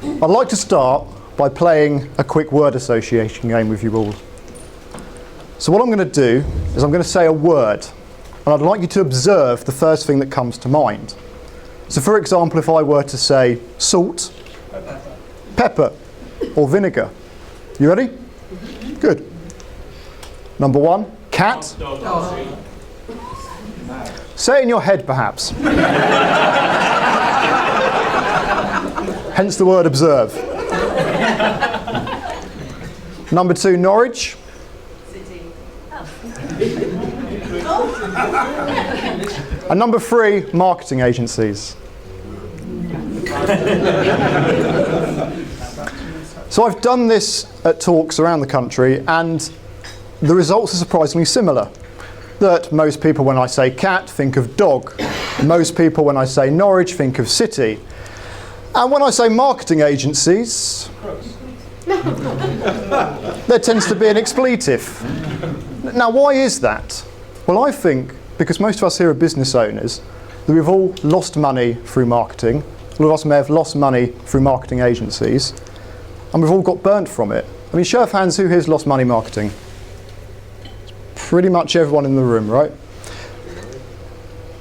I'd like to start by playing a quick word association game with you all. So what I'm going to do is I'm going to say a word, and I'd like you to observe the first thing that comes to mind. So for example, if I were to say salt, pepper, or vinegar. You ready? Good. Number one, cat. Dog. Say it in your head, perhaps. Hence the word observe. Number two, Norwich. City. And number three, marketing agencies. So I've done this at talks around the country, and the results are surprisingly similar. That most people, when I say cat, think of dog. Most people, when I say Norwich, think of city. And when I say marketing agencies, there tends to be an expletive. Now, why is that? Well, I think because most of us here are business owners, that we've all lost money through marketing. All of us may have lost money through marketing agencies, and we've all got burnt from it. I mean, show of hands, who here's lost money marketing? Pretty much everyone in the room, right?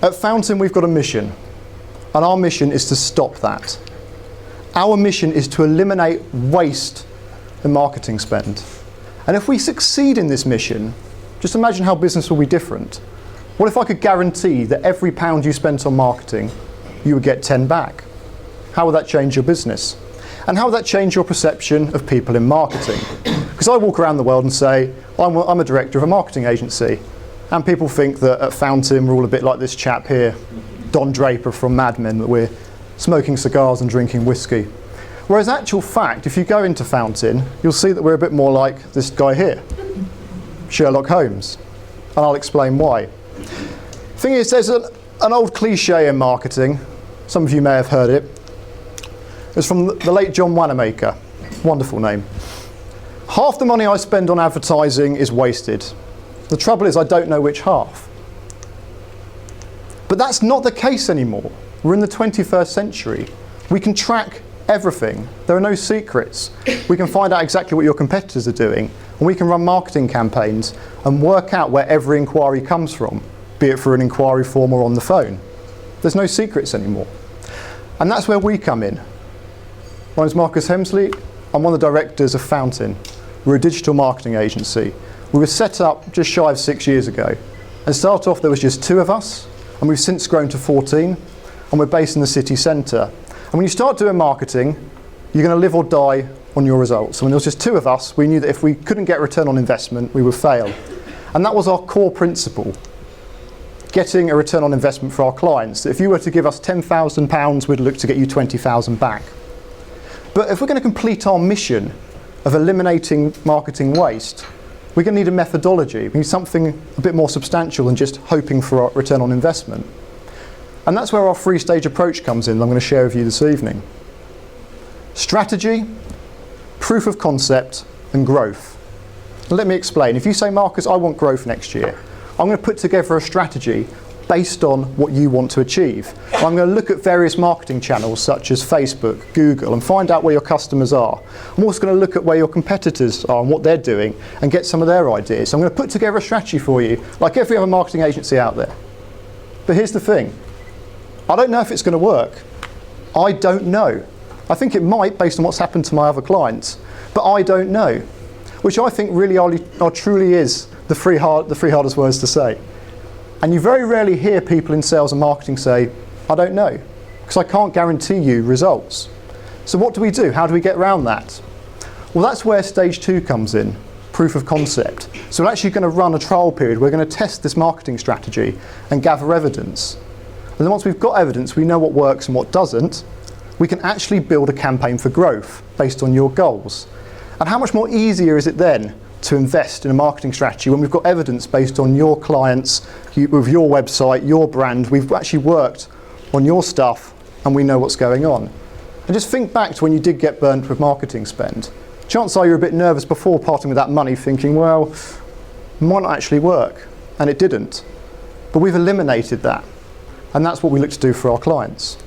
At Fountain, we've got a mission, and our mission is to stop that. Our mission is to eliminate waste in marketing spend. And if we succeed in this mission, just imagine how business will be different. What if I could guarantee that every pound you spent on marketing, you would get 10 back? How would that change your business? And how would that change your perception of people in marketing? Because I walk around the world and say, I'm a director of a marketing agency. And people think that at Fountain we're all a bit like this chap here, Don Draper from Mad Men, that we're smoking cigars and drinking whiskey. Whereas actual fact, if you go into Fountain, you'll see that we're a bit more like this guy here, Sherlock Holmes. And I'll explain why. Thing is, there's an old cliche in marketing, some of you may have heard it. It's from the late John Wanamaker, wonderful name. Half the money I spend on advertising is wasted. The trouble is I don't know which half. But that's not the case anymore. We're in the 21st century. We can track everything. There are no secrets. We can find out exactly what your competitors are doing, and we can run marketing campaigns and work out where every inquiry comes from, be it through an inquiry form or on the phone. There's no secrets anymore. And that's where we come in. My name's Marcus Hemsley. I'm one of the directors of Fountain. We're a digital marketing agency. We were set up just shy of 6 years ago. And started off, there was just 2 of us, and we've since grown to 14, and we're based in the city centre. And when you start doing marketing, you're going to live or die on your results. And when there was just 2 of us, we knew that if we couldn't get a return on investment, we would fail. And that was our core principle, getting a return on investment for our clients. If you were to give us £10,000, we'd look to get you 20,000 back. But if we're going to complete our mission of eliminating marketing waste, we're going to need a methodology. We need something a bit more substantial than just hoping for a return on investment. And that's where our 3-stage approach comes in, that I'm going to share with you this evening. Strategy, proof of concept, and growth. And let me explain. If you say, Marcus, I want growth next year, I'm going to put together a strategy based on what you want to achieve. I'm going to look at various marketing channels such as Facebook, Google, and find out where your customers are. I'm also going to look at where your competitors are and what they're doing and get some of their ideas. I'm going to put together a strategy for you, like every other marketing agency out there. But here's the thing. I don't know if it's going to work. I don't know. I think it might based on what's happened to my other clients, but I don't know. Which I think really are truly is the three hardest words to say. And you very rarely hear people in sales and marketing say, I don't know, because I can't guarantee you results. So what do we do? How do we get around that? Well, that's where stage 2 comes in, proof of concept. So we're actually going to run a trial period. We're going to test this marketing strategy and gather evidence. And then once we've got evidence, we know what works and what doesn't, we can actually build a campaign for growth based on your goals. And how much more easier is it then to invest in a marketing strategy when we've got evidence based on your clients, with your website, your brand? We've actually worked on your stuff and we know what's going on. And just think back to when you did get burnt with marketing spend. Chances are you're a bit nervous before parting with that money, thinking, well, it might not actually work. And it didn't. But we've eliminated that. And that's what we look to do for our clients.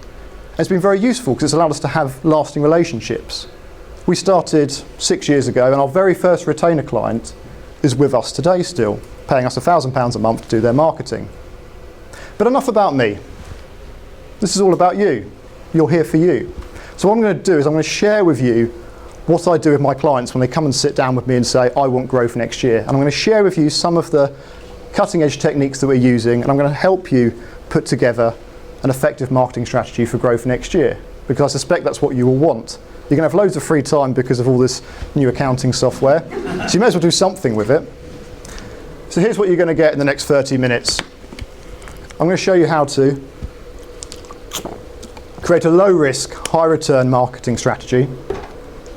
It's been very useful because it's allowed us to have lasting relationships. We started 6 years ago, and our very first retainer client is with us today still, paying us £1,000 a month to do their marketing. But enough about me. This is all about you. You're here for you. So what I'm going to do is I'm going to share with you what I do with my clients when they come and sit down with me and say, I want growth next year. And I'm going to share with you some of the cutting edge techniques that we're using, and I'm going to help you put together an effective marketing strategy for growth next year, because I suspect that's what you will want. You're going to have loads of free time because of all this new accounting software, so you may as well do something with it. So here's what you're going to get in the next 30 minutes. I'm going to show you how to create a low-risk, high-return marketing strategy,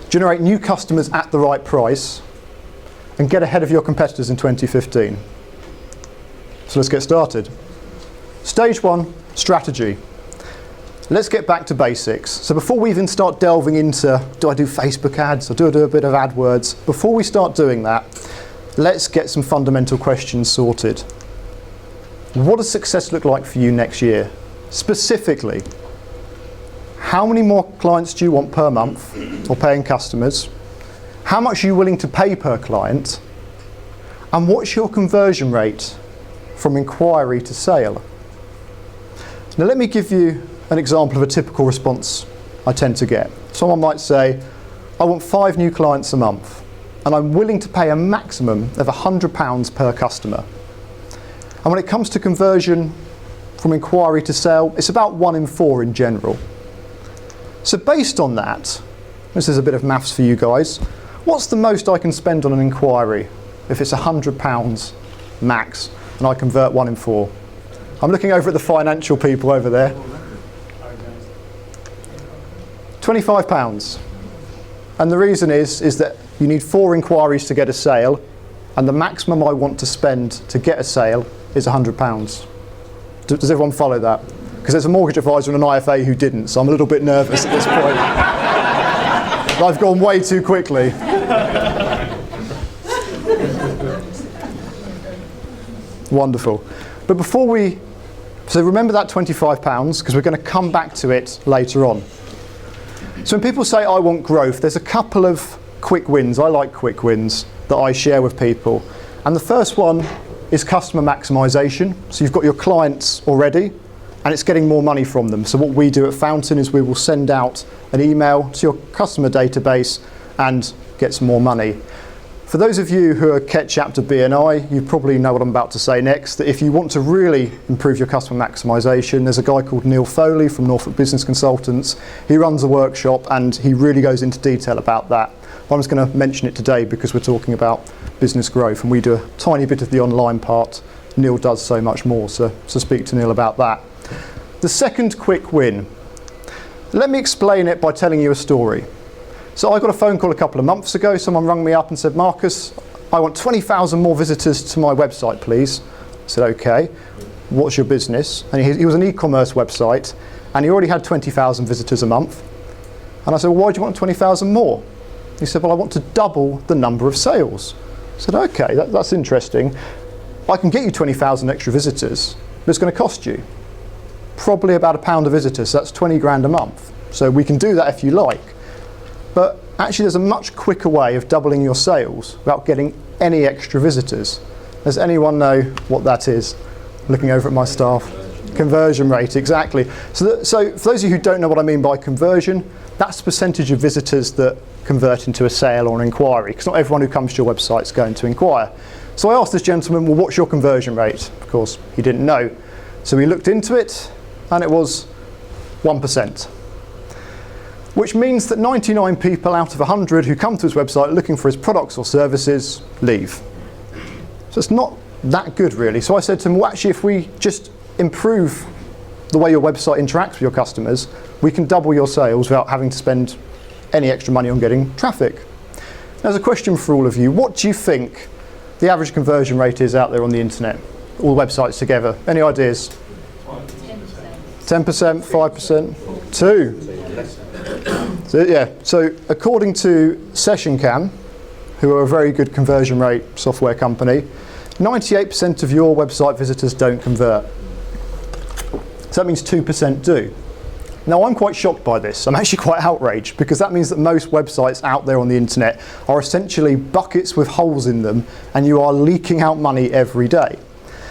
generate new customers at the right price, and get ahead of your competitors in 2015. So let's get started. Stage 1, strategy. Let's get back to basics. So before we even start delving into, do I do Facebook ads or do I do a bit of AdWords? Before we start doing that, let's get some fundamental questions sorted. What does success look like for you next year? Specifically, how many more clients do you want per month, or paying customers? How much are you willing to pay per client? And what's your conversion rate from inquiry to sale? Now let me give you an example of a typical response I tend to get. Someone might say, I want 5 new clients a month, and I'm willing to pay a maximum of £100 per customer. And when it comes to conversion from inquiry to sale, it's about 1 in 4 in general. So based on that, this is a bit of maths for you guys, what's the most I can spend on an inquiry if it's £100 max and I convert 1 in 4? I'm looking over at the financial people over there. £25. And the reason is that you need 4 inquiries to get a sale, and the maximum I want to spend to get a sale is £100. Does everyone follow that? Because there's a mortgage advisor and an IFA who didn't, so I'm a little bit nervous at this point. I've gone way too quickly. Wonderful. But so remember that £25, because we're going to come back to it later on. So when people say, I want growth, there's a couple of quick wins. I like quick wins that I share with people. And the first one is customer maximization. So you've got your clients already, and it's getting more money from them. So what we do at Fountain is we will send out an email to your customer database and get some more money. For those of you who are Ket Chapter BNI, you probably know what I'm about to say next, that if you want to really improve your customer maximization, there's a guy called Neil Foley from Norfolk Business Consultants. He runs a workshop and he really goes into detail about that. I'm just going to mention it today because we're talking about business growth and we do a tiny bit of the online part. Neil does so much more, so speak to Neil about that. The second quick win. Let me explain it by telling you a story. So I got a phone call a couple of months ago. Someone rang me up and said, Marcus, I want 20,000 more visitors to my website, please. I said, okay, what's your business? And he was an e-commerce website, and he already had 20,000 visitors a month. And I said, well, why do you want 20,000 more? He said, well, I want to double the number of sales. I said, okay, that's interesting. I can get you 20,000 extra visitors, but it's going to cost you probably about £1 a visitor, so that's 20 grand a month. So we can do that if you like. But actually there's a much quicker way of doubling your sales without getting any extra visitors. Does anyone know what that is? Looking over at my staff. Conversion rate, exactly. So for those of you who don't know what I mean by conversion, that's the percentage of visitors that convert into a sale or an inquiry, because not everyone who comes to your website is going to inquire. So I asked this gentleman, well, what's your conversion rate? Of course, he didn't know. So we looked into it, and it was 1%. Which means that 99 people out of 100 who come to his website looking for his products or services leave. So it's not that good, really. So I said to him, well, actually, if we just improve the way your website interacts with your customers, we can double your sales without having to spend any extra money on getting traffic. There's a question for all of you. What do you think the average conversion rate is out there on the internet? All the websites together. Any ideas? 10%, 5%, 2%. So according to SessionCam, who are a very good conversion rate software company, 98% of your website visitors don't convert. So that means 2% do. Now, I'm quite shocked by this. I'm actually quite outraged, because that means that most websites out there on the internet are essentially buckets with holes in them, and you are leaking out money every day.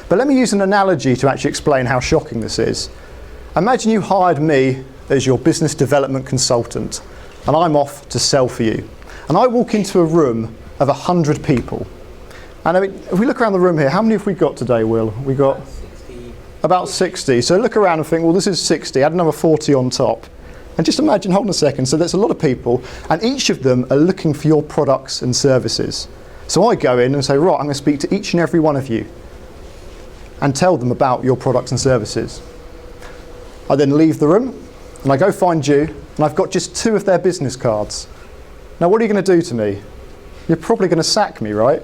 But let me use an analogy to actually explain how shocking this is. Imagine you hired me as your business development consultant, and I'm off to sell for you. And I walk into a room of 100 people. And I mean, if we look around the room here, how many have we got today, Will? We got about 60. So look around and think, well, this is 60, add another 40 on top. And just imagine, hold on a second, so there's a lot of people, and each of them are looking for your products and services. So I go in and say, right, I'm going to speak to each and every one of you and tell them about your products and services. I then leave the room, and I go find you, and I've got just 2 of their business cards. Now, what are you going to do to me? You're probably going to sack me, right?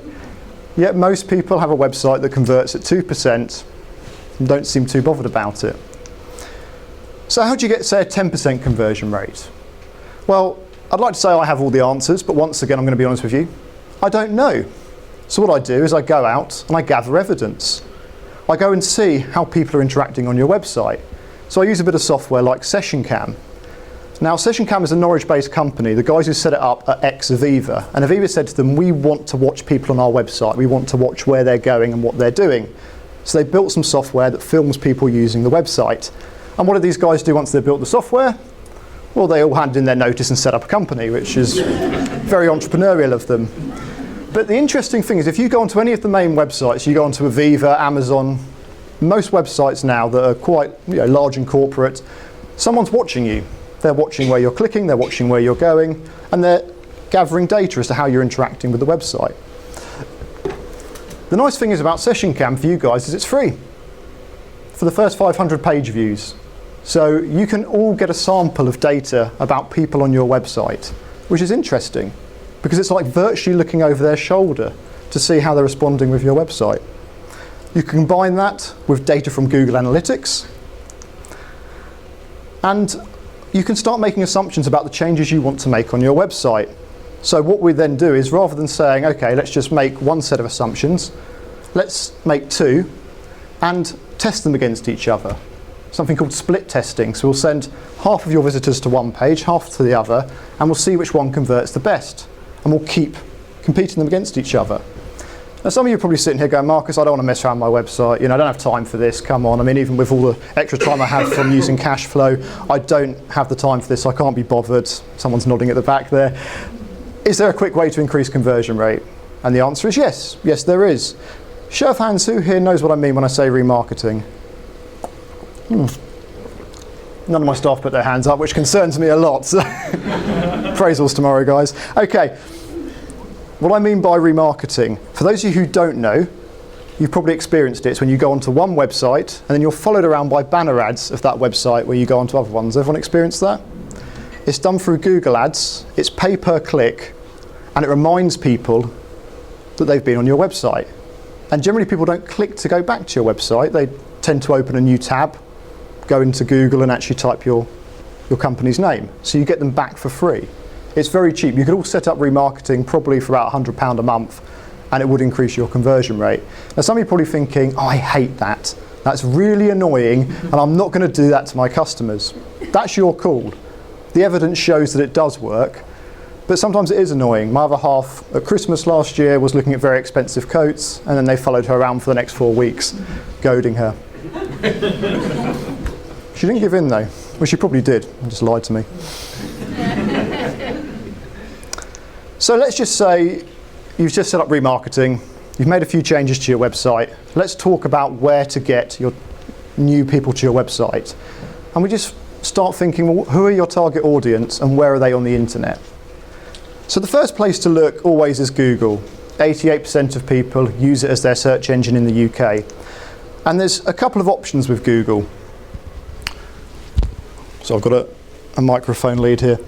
Yet most people have a website that converts at 2%, and don't seem too bothered about it. So how do you get, say, a 10% conversion rate? Well, I'd like to say I have all the answers, but once again, I'm going to be honest with you, I don't know. So what I do is I go out and I gather evidence. I go and see how people are interacting on your website. So I use a bit of software like SessionCam. Now, SessionCam is a Norwich-based company. The guys who set it up are ex-Aviva. And Aviva said to them, we want to watch people on our website. We want to watch where they're going and what they're doing. So they built some software that films people using the website. And what did these guys do once they built the software? Well, they all handed in their notice and set up a company, which is very entrepreneurial of them. But the interesting thing is, if you go onto any of the main websites, you go onto Aviva, Amazon, most websites now that are quite large and corporate, someone's watching you. They're watching where you're clicking, they're watching where you're going, and they're gathering data as to how you're interacting with the website. The nice thing is about SessionCam for you guys is it's free for the first 500 page views. So you can all get a sample of data about people on your website, which is interesting because it's like virtually looking over their shoulder to see how they're responding with your website. You can combine that with data from Google Analytics, and you can start making assumptions about the changes you want to make on your website. So what we then do is, rather than saying, okay, let's just make one set of assumptions, let's make 2 and test them against each other. Something called split testing. So we'll send half of your visitors to one page, half to the other, and we'll see which one converts the best. And we'll keep competing them against each other. Now, some of you are probably sitting here going, Marcus, I don't want to mess around my website. I don't have time for this. Come on. I mean, even with all the extra time I have from using cash flow, I don't have the time for this. I can't be bothered. Someone's nodding at the back there. Is there a quick way to increase conversion rate? And the answer is yes. Yes, there is. Show of hands, who here knows what I mean when I say remarketing? None of my staff put their hands up, which concerns me a lot. So appraisals tomorrow, guys. Okay. What I mean by remarketing, for those of you who don't know, you've probably experienced it. It's when you go onto one website and then you're followed around by banner ads of that website where you go onto other ones. Everyone experienced that? It's done through Google Ads, it's pay per click, and it reminds people that they've been on your website. And generally people don't click to go back to your website, they tend to open a new tab, go into Google and actually type your company's name. So you get them back for free. It's very cheap. You could all set up remarketing probably for about £100 a month, and it would increase your conversion rate. Now some of you are probably thinking, oh, I hate that. That's really annoying, and I'm not going to do that to my customers. That's your call. The evidence shows that it does work, but sometimes it is annoying. My other half at Christmas last year was looking at very expensive coats, and then they followed her around for the next 4 weeks, goading her. She didn't give in though. Well, she probably did, and just lied to me. So let's just say you've just set up remarketing, you've made a few changes to your website. Let's talk about where to get your new people to your website. And we just start thinking, well, who are your target audience and where are they on the internet? So the first place to look always is Google. 88% of people use it as their search engine in the UK. And there's a couple of options with Google. So I've got a microphone lead here.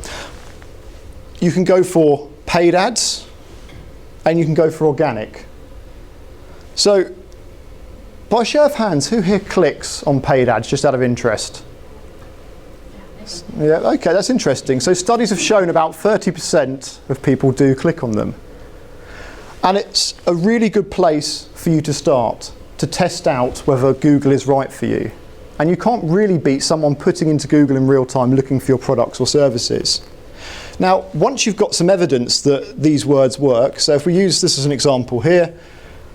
You can go for paid ads and you can go for organic. So by show of hands, who here clicks on paid ads just out of interest? Yeah, okay, that's interesting. So studies have shown about 30% of people do click on them. And it's a really good place for you to start to test out whether Google is right for you. And you can't really beat someone putting into Google in real time looking for your products or services. Now, once you've got some evidence that these words work, so if we use this as an example here,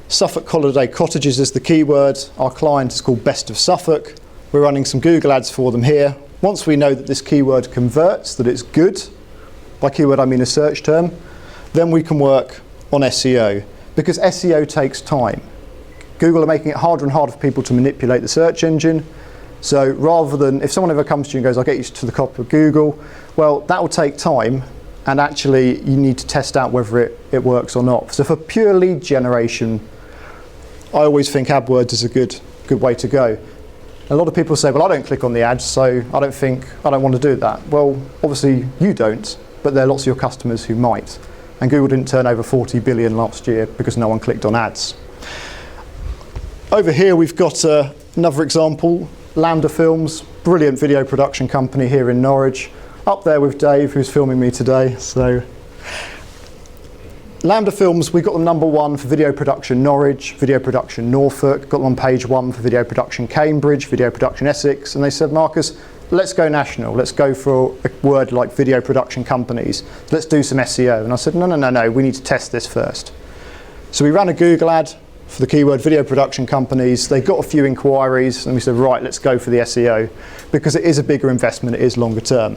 Suffolk Holiday Cottages is the keyword. Our client is called Best of Suffolk. We're running some Google ads for them here. Once we know that this keyword converts, that it's good, by keyword I mean a search term, then we can work on SEO, because SEO takes time. Google are making it harder and harder for people to manipulate the search engine. So rather than, if someone ever comes to you and goes, I'll get you to the top of Google, well, that will take time, and actually you need to test out whether it works or not. So for pure lead generation, I always think AdWords is a good way to go. A lot of people say, well, I don't click on the ads, so I don't want to do that. Well, obviously you don't, but there are lots of your customers who might. And Google didn't turn over 40 billion last year because no one clicked on ads. Over here we've got another example, Lambda Films, brilliant video production company here in Norwich. Up there with Dave, who's filming me today. So, Lambda Films, we got them #1 for video production Norwich, video production Norfolk, got them on page 1 for video production Cambridge, video production Essex, and they said, Marcus, let's go national, let's go for a word like video production companies, let's do some SEO. And I said, no, we need to test this first. So we ran a Google ad for the keyword video production companies. They got a few inquiries, and we said, right, let's go for the SEO, because it is a bigger investment, it is longer term.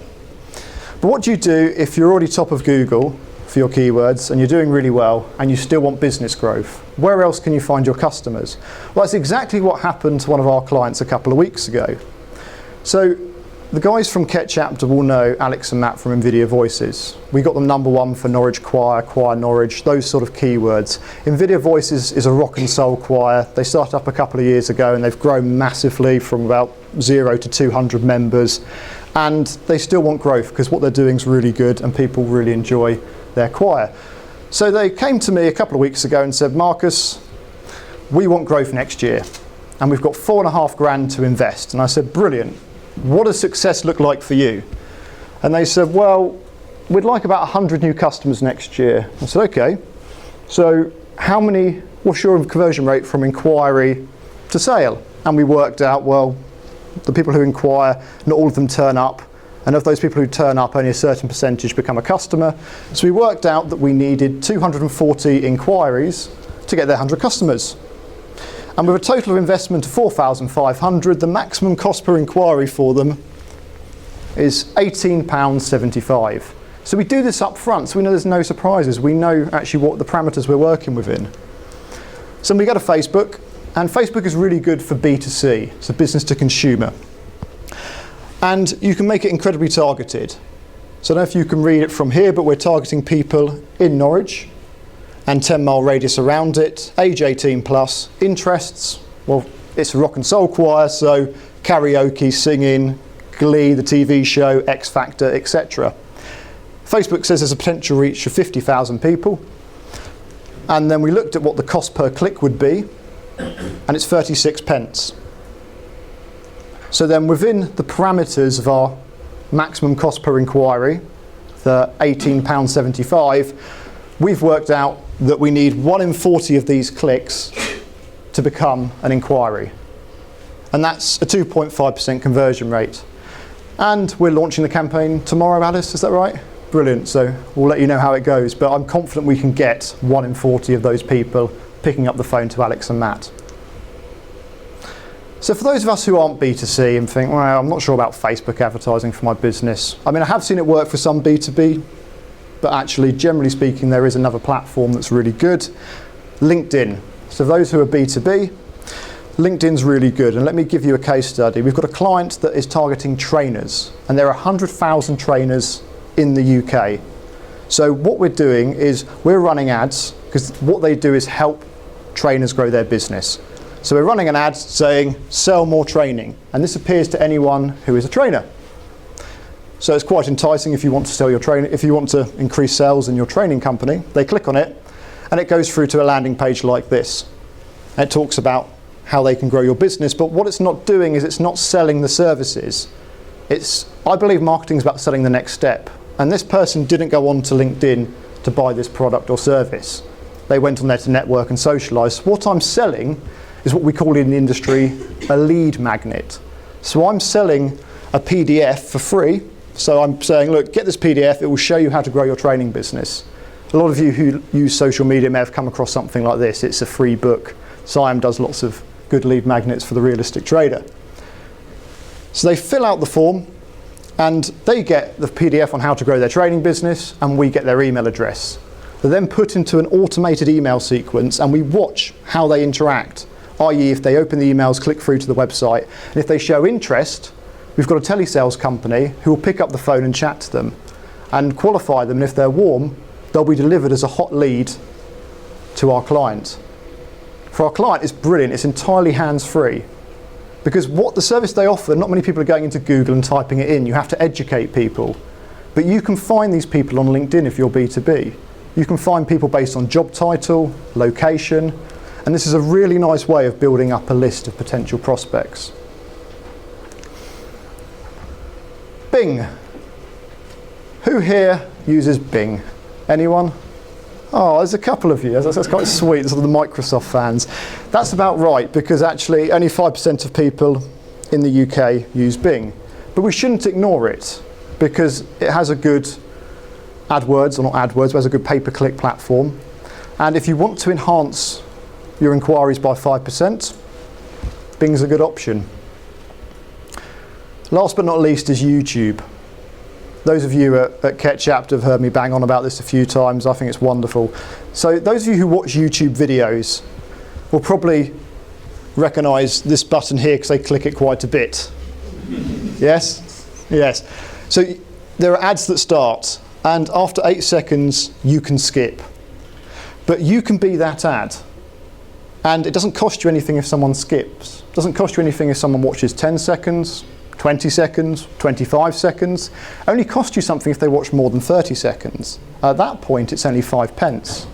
But what do you do if you're already top of Google for your keywords and you're doing really well and you still want business growth? Where else can you find your customers? Well, that's exactly what happened to one of our clients a couple of weeks ago. So the guys from Ketchup will know Alex and Matt from NVIDIA Voices. We got them #1 for Norwich Choir, Choir Norwich, those sort of keywords. NVIDIA Voices is a rock and soul choir. They started up a couple of years ago and they've grown massively from about 0 to 200 members. And they still want growth because what they're doing is really good and people really enjoy their choir. So they came to me a couple of weeks ago and said, Marcus, we want growth next year and we've got $4.5 grand to invest. And I said, brilliant. What does success look like for you? And they said, well, we'd like about 100 new customers next year. I said, okay, so what's your conversion rate from inquiry to sale? And we worked out, well, the people who inquire, not all of them turn up. And of those people who turn up, only a certain percentage become a customer. So we worked out that we needed 240 inquiries to get their 100 customers. And with a total of investment of £4,500, the maximum cost per inquiry for them is £18.75. So we do this up front, so we know there's no surprises. We know actually what the parameters we're working within. So we go to Facebook, and Facebook is really good for B2C, so business to consumer. And you can make it incredibly targeted. So I don't know if you can read it from here, but we're targeting people in Norwich and 10-mile radius around it, age 18 plus, interests, well, it's a rock and soul choir, so karaoke, singing, Glee, the TV show, X Factor, etc. Facebook says there's a potential reach of 50,000 people. And then we looked at what the cost per click would be, and it's 36 pence. So then within the parameters of our maximum cost per inquiry, the £18.75, we've worked out that we need 1 in 40 of these clicks to become an inquiry. And that's a 2.5% conversion rate. And we're launching the campaign tomorrow, Alice, is that right? Brilliant, so we'll let you know how it goes, but I'm confident we can get 1 in 40 of those people picking up the phone to Alex and Matt. So for those of us who aren't B2C and think, well, I'm not sure about Facebook advertising for my business. I mean, I have seen it work for some B2B, but actually, generally speaking, there is another platform that's really good, LinkedIn. So for those who are B2B, LinkedIn's really good. And let me give you a case study. We've got a client that is targeting trainers, and there are 100,000 trainers in the UK. So what we're doing is we're running ads, because what they do is help trainers grow their business. So we're running an ad saying, sell more training. And this appears to anyone who is a trainer. So it's quite enticing if you want to sell your training, if you want to increase sales in your training company. They click on it, and it goes through to a landing page like this. And it talks about how they can grow your business, but what it's not doing is it's not selling the services. I believe marketing is about selling the next step. And this person didn't go on to LinkedIn to buy this product or service. They went on there to network and socialize. What I'm selling is what we call in the industry a lead magnet. So I'm selling a PDF for free. So I'm saying, look, get this PDF, it will show you how to grow your training business. A lot of you who use social media may have come across something like this. It's a free book. Siam does lots of good lead magnets for the realistic trader. So they fill out the form and they get the PDF on how to grow their training business, and we get their email address. They're then put into an automated email sequence and we watch how they interact, i.e. if they open the emails, click through to the website, and if they show interest, we've got a telesales company who will pick up the phone and chat to them and qualify them, and if they're warm, they'll be delivered as a hot lead to our client. For our client, it's brilliant, it's entirely hands-free. Because what the service they offer, not many people are going into Google and typing it in. You have to educate people. But you can find these people on LinkedIn if you're B2B. You can find people based on job title, location, and this is a really nice way of building up a list of potential prospects. Bing. Who here uses Bing? Anyone? Oh, there's a couple of you. That's quite sweet. Sort of the Microsoft fans. That's about right, because actually only 5% of people in the UK use Bing. But we shouldn't ignore it, because it has a good AdWords, or not AdWords, but has a good pay-per-click platform. And if you want to enhance your inquiries by 5%, Bing's a good option. Last but not least is YouTube. Those of you at Ketchup have heard me bang on about this a few times. I think it's wonderful. So those of you who watch YouTube videos will probably recognise this button here because they click it quite a bit. Yes? Yes. So there are ads that start, and after 8 seconds you can skip. But you can be that ad. And it doesn't cost you anything if someone skips. It doesn't cost you anything if someone watches 10 seconds, 20 seconds, 25 seconds. It only costs you something if they watch more than 30 seconds. At that point, it's only 5 pence.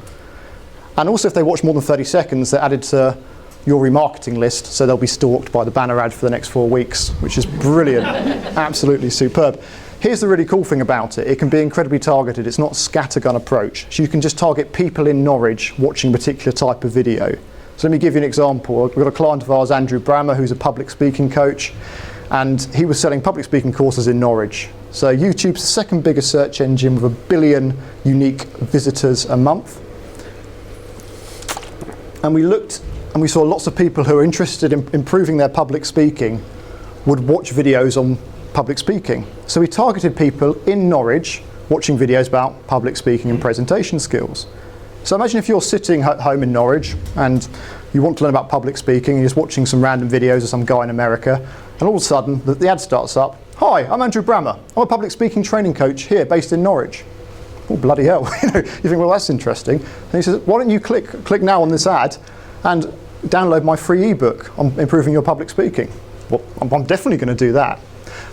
And also if they watch more than 30 seconds, they're added to your remarketing list, so they'll be stalked by the banner ad for the next 4 weeks, which is brilliant. Absolutely superb. Here's the really cool thing about it. It can be incredibly targeted. It's not a scattergun approach. So you can just target people in Norwich watching a particular type of video. So let me give you an example. We've got a client of ours, Andrew Brammer, who's a public speaking coach, and he was selling public speaking courses in Norwich. So YouTube's the second biggest search engine with 1 billion unique visitors a month. And we looked and we saw lots of people who are interested in improving their public speaking would watch videos on public speaking. So we targeted people in Norwich watching videos about public speaking and presentation skills. So imagine if you're sitting at home in Norwich and you want to learn about public speaking and you're just watching some random videos of some guy in America, and all of a sudden the ad starts up. Hi, I'm Andrew Brammer. I'm a public speaking training coach here based in Norwich. Oh, bloody hell. You think, well, that's interesting. And he says, why don't you click now on this ad and download my free ebook on improving your public speaking? Well, I'm definitely going to do that.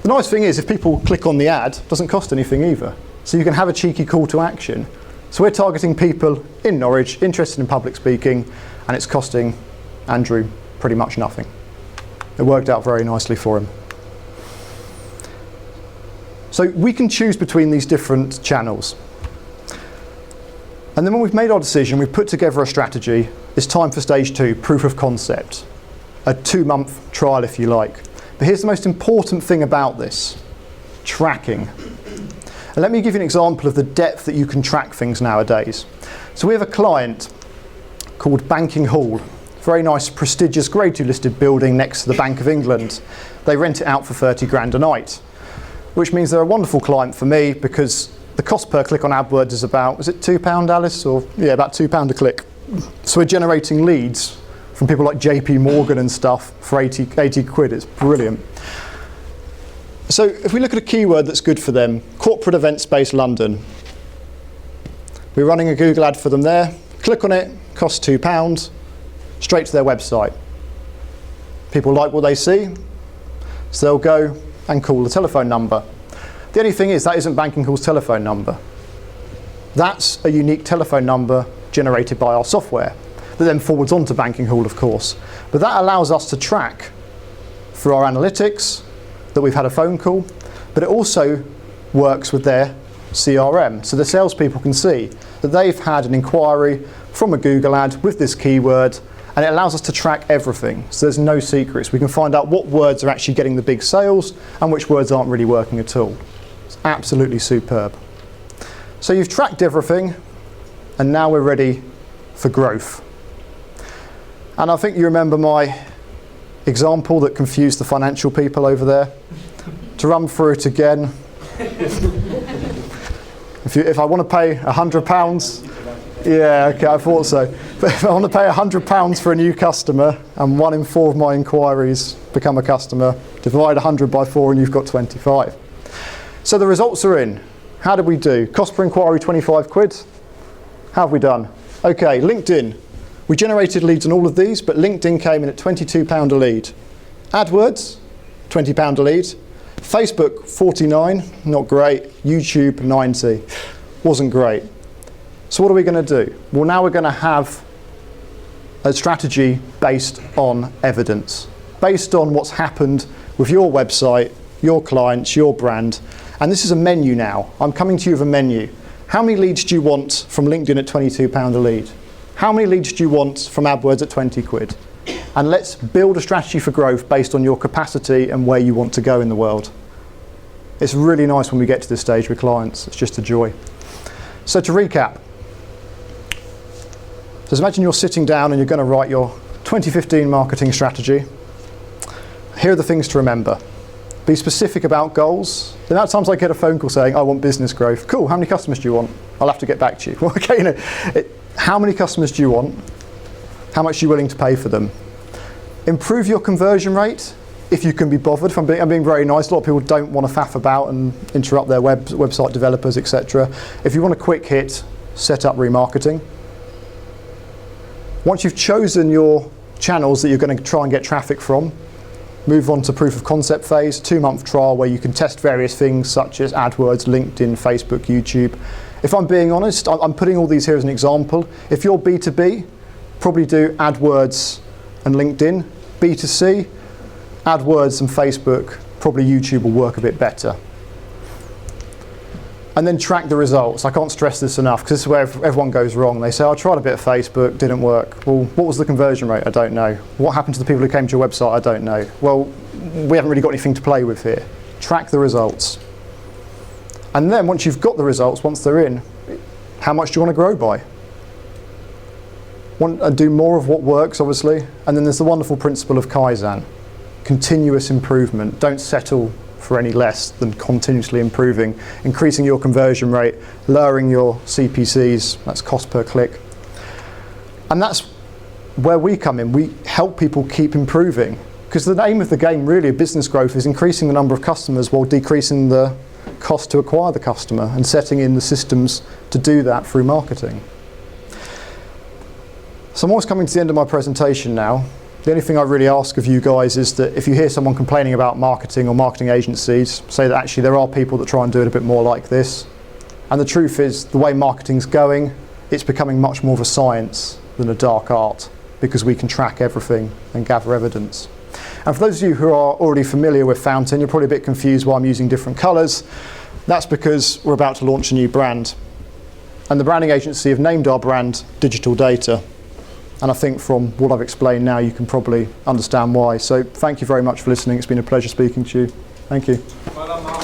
The nice thing is if people click on the ad, it doesn't cost anything either. So you can have a cheeky call to action. So we're targeting people in Norwich interested in public speaking, and it's costing Andrew pretty much nothing. It worked out very nicely for him. So we can choose between these different channels. And then when we've made our decision, we've put together a strategy. It's time for stage 2, proof of concept. A 2-month trial, if you like. But here's the most important thing about this: tracking. And let me give you an example of the depth that you can track things nowadays. So we have a client called Banking Hall. Very nice, prestigious Grade 2 listed building next to the Bank of England. They rent it out for 30 grand a night, which means they're a wonderful client for me because the cost per click on AdWords is about, is it £2, Alice? Or yeah, about £2 a click. So we're generating leads from people like JP Morgan and stuff for 80 quid. It's brilliant. So if we look at a keyword that's good for them, corporate event space London. We're running a Google ad for them there. Click on it, costs £2, straight to their website. People like what they see, so they'll go and call the telephone number. The only thing is that isn't Banking Hall's telephone number. That's a unique telephone number generated by our software that then forwards on to Banking Hall, of course. But that allows us to track through our analytics that we've had a phone call, but it also works with their CRM. So the salespeople can see that they've had an inquiry from a Google ad with this keyword, And it allows us to track everything, so there's no secrets. We can find out what words are actually getting the big sales and which words aren't really working at all. It's absolutely superb. So you've tracked everything, and now we're ready for growth. And I think you remember my example that confused the financial people over there. To run through it again, if I want to pay £100, yeah, okay, I thought so. But if I want to pay £100 for a new customer and 1 in 4 of my inquiries become a customer, divide 100 by 4 and you've got 25. So the results are in. How did we do? Cost per inquiry, 25 quid. How have we done? Okay, LinkedIn. We generated leads on all of these, but LinkedIn came in at £22 a lead. AdWords, £20 a lead. Facebook, 49, not great. YouTube, 90, wasn't great. So what are we going to do? Well, now we're going to have a strategy based on evidence, based on what's happened with your website, your clients, your brand. And this is a menu now. I'm coming to you with a menu. How many leads do you want from LinkedIn at £22 a lead? How many leads do you want from AdWords at 20 quid? And let's build a strategy for growth based on your capacity and where you want to go in the world. It's really nice when we get to this stage with clients. It's just a joy. So to recap, so imagine you're sitting down and you're going to write your 2015 marketing strategy. Here are the things to remember. Be specific about goals. The amount of times I get a phone call saying, I want business growth. Cool, how many customers do you want? I'll have to get back to you. Well, okay, how many customers do you want? How much are you willing to pay for them? Improve your conversion rate if you can be bothered. If I'm being very nice, a lot of people don't want to faff about and interrupt their website developers, etc. If you want a quick hit, set up remarketing. Once you've chosen your channels that you're going to try and get traffic from, move on to proof of concept phase, 2-month trial where you can test various things such as AdWords, LinkedIn, Facebook, YouTube. If I'm being honest, I'm putting all these here as an example. If you're B2B, probably do AdWords and LinkedIn. B2C, AdWords and Facebook, probably YouTube will work a bit better. And then track the results. I can't stress this enough because this is where everyone goes wrong. They say, I tried a bit of Facebook, didn't work. Well, what was the conversion rate? I don't know. What happened to the people who came to your website? I don't know. Well, we haven't really got anything to play with here. Track the results. And then once you've got the results, once they're in, how much do you want to grow by? Want to do more of what works, obviously. And then there's the wonderful principle of Kaizen. Continuous improvement. Don't settle for any less than continuously improving, increasing your conversion rate, lowering your CPCs, that's cost per click. And that's where we come in. We help people keep improving, because the aim of the game really of business growth is increasing the number of customers while decreasing the cost to acquire the customer and setting in the systems to do that through marketing. So I'm almost coming to the end of my presentation now. The only thing I really ask of you guys is that if you hear someone complaining about marketing or marketing agencies, say that actually there are people that try and do it a bit more like this. And the truth is, the way marketing's going, it's becoming much more of a science than a dark art, because we can track everything and gather evidence. And for those of you who are already familiar with Fountain, you're probably a bit confused why I'm using different colours. That's because we're about to launch a new brand. And the branding agency have named our brand Digital Data. And I think from what I've explained now, you can probably understand why. So thank you very much for listening. It's been a pleasure speaking to you. Thank you. Well done, Mark.